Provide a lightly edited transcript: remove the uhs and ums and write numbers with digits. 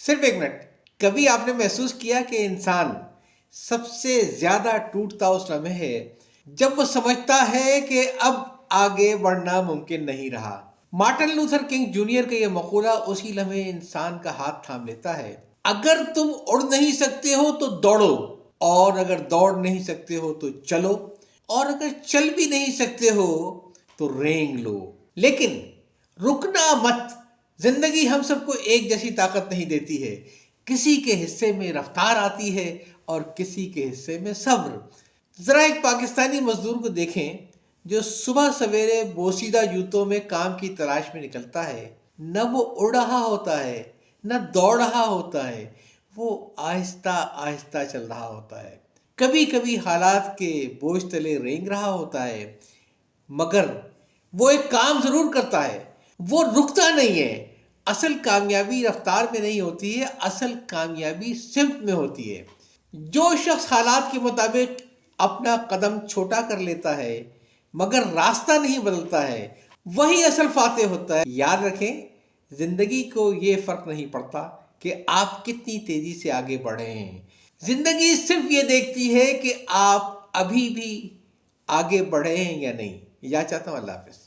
صرف ایک منٹ. کبھی آپ نے محسوس کیا کہ انسان سب سے زیادہ ٹوٹتا اس لمحے ہے جب وہ سمجھتا ہے کہ اب آگے بڑھنا ممکن نہیں رہا. مارٹن لوتھر کنگ جونیئر کا یہ مقولہ اسی لمحے انسان کا ہاتھ تھام لیتا ہے. اگر تم اڑ نہیں سکتے ہو تو دوڑو، اور اگر دوڑ نہیں سکتے ہو تو چلو، اور اگر چل بھی نہیں سکتے ہو تو رینگ لو. لیکن رکنا مت. زندگی ہم سب کو ایک جیسی طاقت نہیں دیتی ہے. کسی کے حصے میں رفتار آتی ہے اور کسی کے حصے میں صبر. ذرا ایک پاکستانی مزدور کو دیکھیں جو صبح سویرے بوسیدہ جوتوں میں کام کی تلاش میں نکلتا ہے. نہ وہ اڑ رہا ہوتا ہے نہ دوڑ رہا ہوتا ہے، وہ آہستہ آہستہ چل رہا ہوتا ہے. کبھی کبھی حالات کے بوجھ تلے رینگ رہا ہوتا ہے، مگر وہ ایک کام ضرور کرتا ہے، وہ رکتا نہیں ہے. اصل کامیابی رفتار میں نہیں ہوتی ہے، اصل کامیابی سمت میں ہوتی ہے. جو شخص حالات کے مطابق اپنا قدم چھوٹا کر لیتا ہے مگر راستہ نہیں بدلتا ہے، وہی اصل فاتح ہوتا ہے. یاد رکھیں، زندگی کو یہ فرق نہیں پڑتا کہ آپ کتنی تیزی سے آگے بڑھے ہیں. زندگی صرف یہ دیکھتی ہے کہ آپ ابھی بھی آگے بڑھے ہیں یا نہیں. یا چاہتا ہوں. اللہ حافظ.